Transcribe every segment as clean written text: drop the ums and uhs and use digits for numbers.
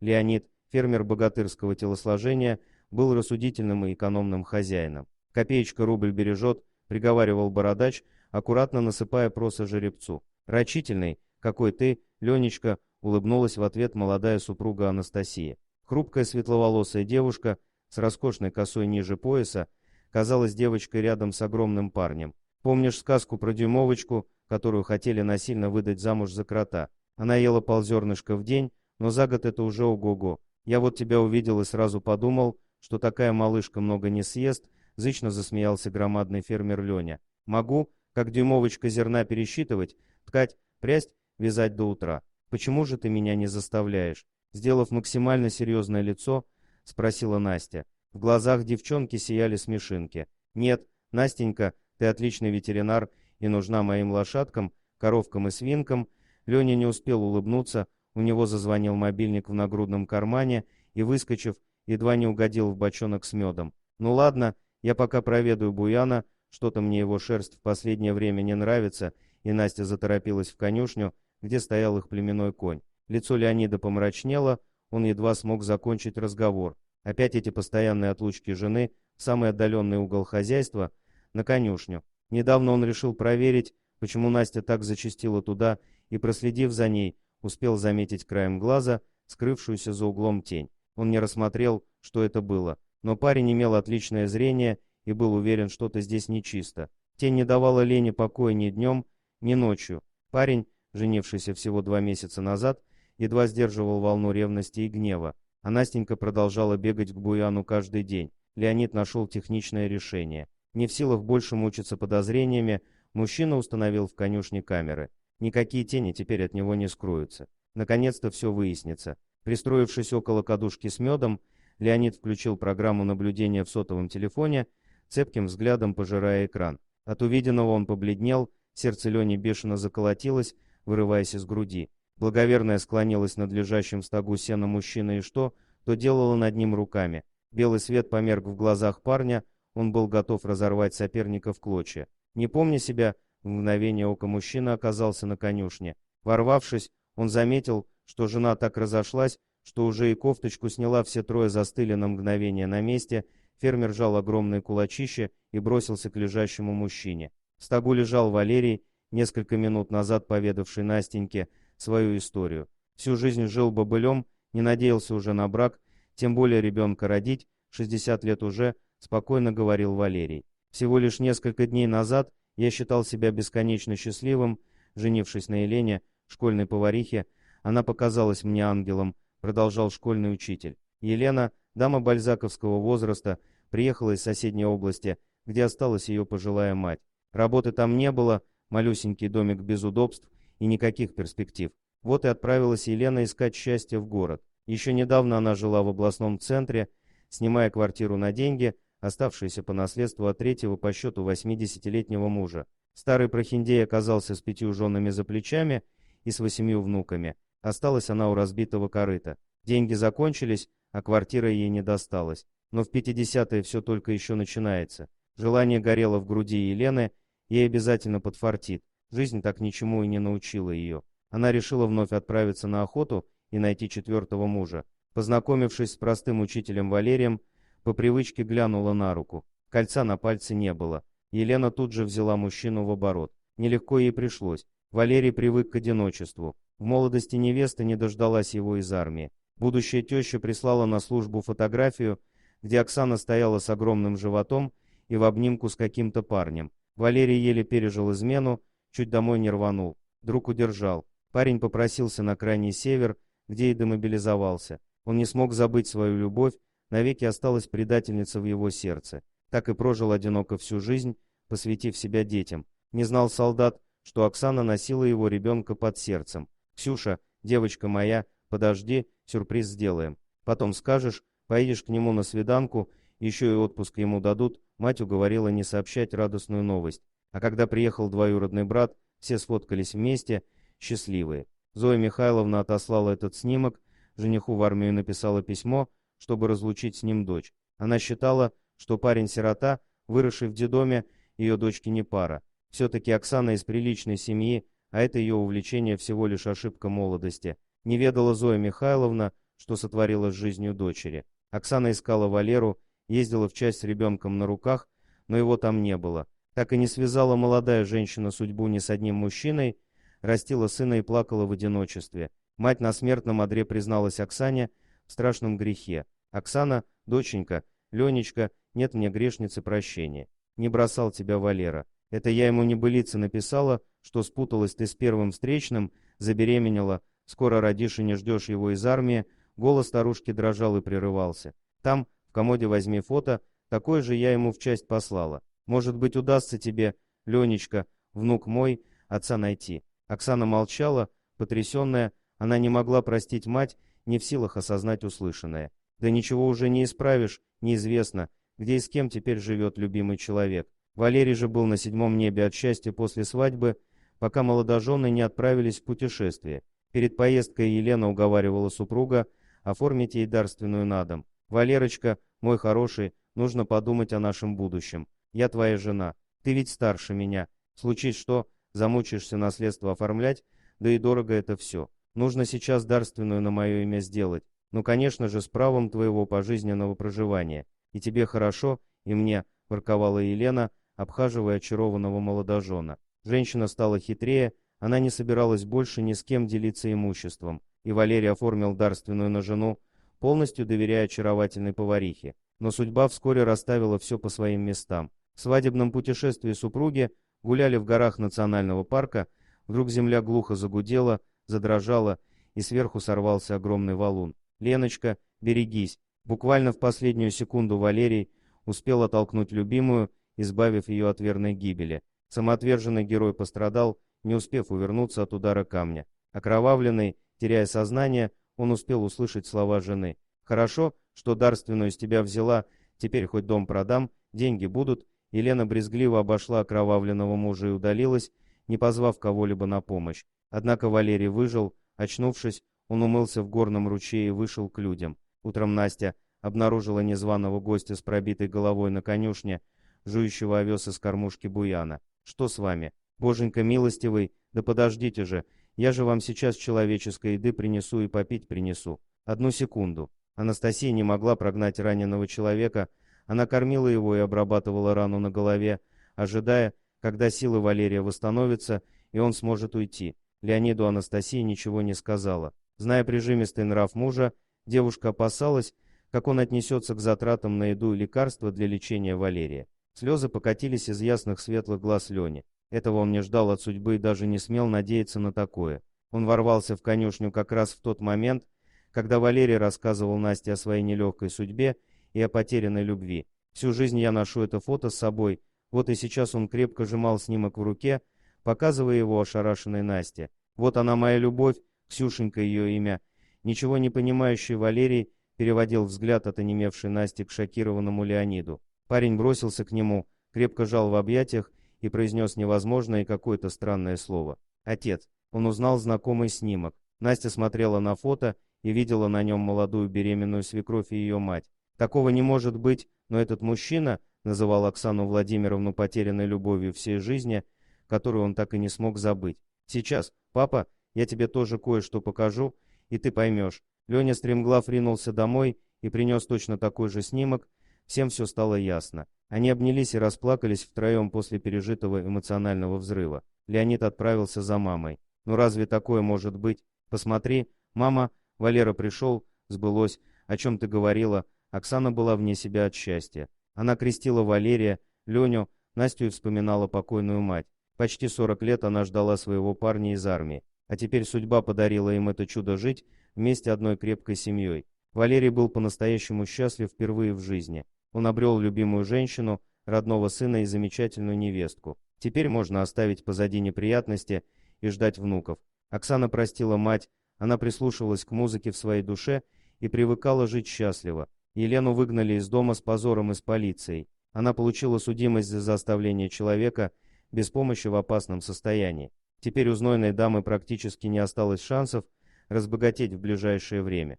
Леонид, фермер богатырского телосложения, был рассудительным и экономным хозяином. «Копеечка рубль бережет», — приговаривал бородач, аккуратно насыпая проса жеребцу. «Рачительный, какой ты, Ленечка», — улыбнулась в ответ молодая супруга Анастасия. Хрупкая светловолосая девушка с роскошной косой ниже пояса казалась девочкой рядом с огромным парнем. «Помнишь сказку про дюймовочку, которую хотели насильно выдать замуж за крота? Она ела ползернышка в день, но за год это уже ого-го. Я вот тебя увидел и сразу подумал, что такая малышка много не съест», — зычно засмеялся громадный фермер Леня. «Могу, как дюймовочка, зерна пересчитывать, ткать, прясть, вязать до утра. Почему же ты меня не заставляешь?» Сделав максимально серьезное лицо, спросила Настя. В глазах девчонки сияли смешинки. «Нет, Настенька, ты отличный ветеринар и нужна моим лошадкам, коровкам и свинкам». Леня не успел улыбнуться, у него зазвонил мобильник в нагрудном кармане и, выскочив, едва не угодил в бочонок с медом. «Ну ладно, я пока проведаю Буяна, что-то мне его шерсть в последнее время не нравится», и Настя заторопилась в конюшню, где стоял их племенной конь. Лицо Леонида помрачнело, он едва смог закончить разговор. Опять эти постоянные отлучки жены в самый отдаленный угол хозяйства, на конюшню. Недавно он решил проверить, почему Настя так зачастила туда, и, проследив за ней, успел заметить краем глаза скрывшуюся за углом тень. Он не рассмотрел, что это было, но парень имел отличное зрение и был уверен, что-то здесь нечисто. Тень не давала Лене покоя ни днем, ни ночью. Парень, женившийся всего 2 месяца назад, едва сдерживал волну ревности и гнева, а Настенька продолжала бегать к Буяну каждый день. Леонид нашел техничное решение. Не в силах больше мучиться подозрениями, мужчина установил в конюшне камеры. Никакие тени теперь от него не скроются. Наконец-то все выяснится. Пристроившись около кадушки с медом, Леонид включил программу наблюдения в сотовом телефоне, цепким взглядом пожирая экран. От увиденного он побледнел, сердце Лени бешено заколотилось, вырываясь из груди. Благоверная склонилась над лежащим в стогу сена мужчины и то делала над ним руками. Белый свет померк в глазах парня, он был готов разорвать соперника в клочья. Не помня себя, в мгновение ока мужчина оказался на конюшне. Ворвавшись, он заметил, что жена так разошлась, что уже и кофточку сняла, все трое застыли на мгновение на месте. Фермер жал огромные кулачища и бросился к лежащему мужчине. В стогу лежал Валерий, несколько минут назад поведавший Настеньке свою историю. Всю жизнь жил бобылем, не надеялся уже на брак, тем более ребенка родить, 60 лет уже, спокойно говорил Валерий. Всего лишь несколько дней назад я считал себя бесконечно счастливым, женившись на Елене, школьной поварихе. Она показалась мне ангелом, продолжал школьный учитель. Елена, дама бальзаковского возраста, приехала из соседней области, где осталась ее пожилая мать. Работы там не было, малюсенький домик без удобств и никаких перспектив. Вот и отправилась Елена искать счастье в город. Еще недавно она жила в областном центре, снимая квартиру на деньги, оставшиеся по наследству от третьего по счету 80-летнего мужа. Старый прохиндей оказался с 5 женами за плечами и с 8 внуками. Осталась она у разбитого корыта. Деньги закончились, а квартира ей не досталась. Но в 50-е все только еще начинается. Желание горело в груди Елены, ей обязательно подфартит. Жизнь так ничему и не научила ее. Она решила вновь отправиться на охоту и найти 4-го мужа. Познакомившись с простым учителем Валерием, по привычке глянула на руку. Кольца на пальце не было. Елена тут же взяла мужчину в оборот. Нелегко ей пришлось. Валерий привык к одиночеству. В молодости невеста не дождалась его из армии. Будущая теща прислала на службу фотографию, где Оксана стояла с огромным животом и в обнимку с каким-то парнем. Валерий еле пережил измену, чуть домой не рванул. Друг удержал. Парень попросился на крайний север, где и демобилизовался. Он не смог забыть свою любовь, навеки осталась предательница в его сердце. Так и прожил одиноко всю жизнь, посвятив себя детям. Не знал солдат, что Оксана носила его ребенка под сердцем. «Ксюша, девочка моя, подожди, сюрприз сделаем. Потом скажешь, поедешь к нему на свиданку, еще и отпуск ему дадут», мать уговорила не сообщать радостную новость. А когда приехал двоюродный брат, все сфоткались вместе, счастливые. Зоя Михайловна отослала этот снимок, жениху в армию написала письмо, чтобы разлучить с ним дочь. Она считала, что парень-сирота, выросший в детдоме, ее дочке не пара. Все-таки Оксана из приличной семьи, а это ее увлечение всего лишь ошибка молодости. Не ведала Зоя Михайловна, что сотворила с жизнью дочери. Оксана искала Валеру, ездила в часть с ребенком на руках, но его там не было. Так и не связала молодая женщина судьбу ни с одним мужчиной, растила сына и плакала в одиночестве. Мать на смертном одре призналась Оксане в страшном грехе. «Оксана, доченька, Ленечка, нет мне грешницы прощения. Не бросал тебя Валера. Это я ему небылицы написала, что спуталась ты с первым встречным, забеременела, скоро родишь и не ждешь его из армии». Голос старушки дрожал и прерывался. «Там, в комоде возьми фото, такое же я ему в часть послала. Может быть, удастся тебе, Ленечка, внук мой, отца найти». Оксана молчала, потрясенная, она не могла простить мать, не в силах осознать услышанное. Да ничего уже не исправишь, неизвестно, где и с кем теперь живет любимый человек. Валерий же был на седьмом небе от счастья после свадьбы, пока молодожены не отправились в путешествие. Перед поездкой Елена уговаривала супруга оформить ей дарственную на дом. «Валерочка, мой хороший, нужно подумать о нашем будущем. Я твоя жена, ты ведь старше меня. Случись что, замучаешься наследство оформлять, да и дорого это все. Нужно сейчас дарственную на мое имя сделать. Ну, конечно же, с правом твоего пожизненного проживания. И тебе хорошо, и мне», — ворковала Елена, обхаживая очарованного молодожена. Женщина стала хитрее, она не собиралась больше ни с кем делиться имуществом, и Валерий оформил дарственную на жену, полностью доверяя очаровательной поварихе. Но судьба вскоре расставила все по своим местам. В свадебном путешествии супруги гуляли в горах национального парка, вдруг земля глухо загудела, задрожала, и сверху сорвался огромный валун. «Леночка, берегись!» Буквально в последнюю секунду Валерий успел оттолкнуть любимую, избавив ее от верной гибели. Самоотверженный герой пострадал, не успев увернуться от удара камня. Окровавленный, теряя сознание, он успел услышать слова жены. «Хорошо, что дарственную с тебя взяла, теперь хоть дом продам, деньги будут». Елена брезгливо обошла окровавленного мужа и удалилась, не позвав кого-либо на помощь. Однако Валерий выжил, очнувшись, он умылся в горном ручье и вышел к людям. Утром Настя обнаружила незваного гостя с пробитой головой на конюшне, жующего овес из кормушки буяна. «Что с вами? Боженька милостивый, да подождите же, я же вам сейчас человеческой еды принесу и попить принесу. Одну секунду». Анастасия не могла прогнать раненого человека, она кормила его и обрабатывала рану на голове, ожидая, когда силы Валерия восстановятся, и он сможет уйти. Леониду Анастасия ничего не сказала. Зная прижимистый нрав мужа, девушка опасалась, как он отнесется к затратам на еду и лекарства для лечения Валерия. Слезы покатились из ясных светлых глаз Лени. Этого он не ждал от судьбы и даже не смел надеяться на такое. Он ворвался в конюшню как раз в тот момент, когда Валерий рассказывал Насте о своей нелегкой судьбе и о потерянной любви. «Всю жизнь я ношу это фото с собой». Вот и сейчас он крепко сжимал снимок в руке, показывая его ошарашенной Насте. «Вот она моя любовь, Ксюшенька ее имя». Ничего не понимающий Валерий переводил взгляд от онемевшей Насти к шокированному Леониду. Парень бросился к нему, крепко жал в объятиях и произнес невозможное и какое-то странное слово. «Отец». Он узнал знакомый снимок. Настя смотрела на фото и видела на нем молодую беременную свекровь и ее мать. Такого не может быть, но этот мужчина называл Оксану Владимировну потерянной любовью всей жизни, которую он так и не смог забыть. «Сейчас, папа, я тебе тоже кое-что покажу, и ты поймешь». Леня стремглав ринулся домой и принес точно такой же снимок. Всем все стало ясно. Они обнялись и расплакались втроем после пережитого эмоционального взрыва. Леонид отправился за мамой. «Ну разве такое может быть? Посмотри, мама, Валера пришел, сбылось. О чем ты говорила?» Оксана была вне себя от счастья. Она крестила Валерия, Леню, Настю и вспоминала покойную мать. Почти 40 лет она ждала своего парня из армии. А теперь судьба подарила им это чудо жить вместе одной крепкой семьей. Валерий был по-настоящему счастлив впервые в жизни. Он обрел любимую женщину, родного сына и замечательную невестку. Теперь можно оставить позади неприятности и ждать внуков. Оксана простила мать, она прислушивалась к музыке в своей душе и привыкала жить счастливо. Елену выгнали из дома с позором и с полицией. Она получила судимость за оставление человека без помощи в опасном состоянии. Теперь у знойной дамы практически не осталось шансов разбогатеть в ближайшее время.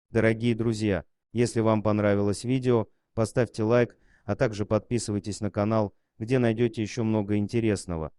Дорогие друзья, если вам понравилось видео, поставьте лайк, а также подписывайтесь на канал, где найдете еще много интересного.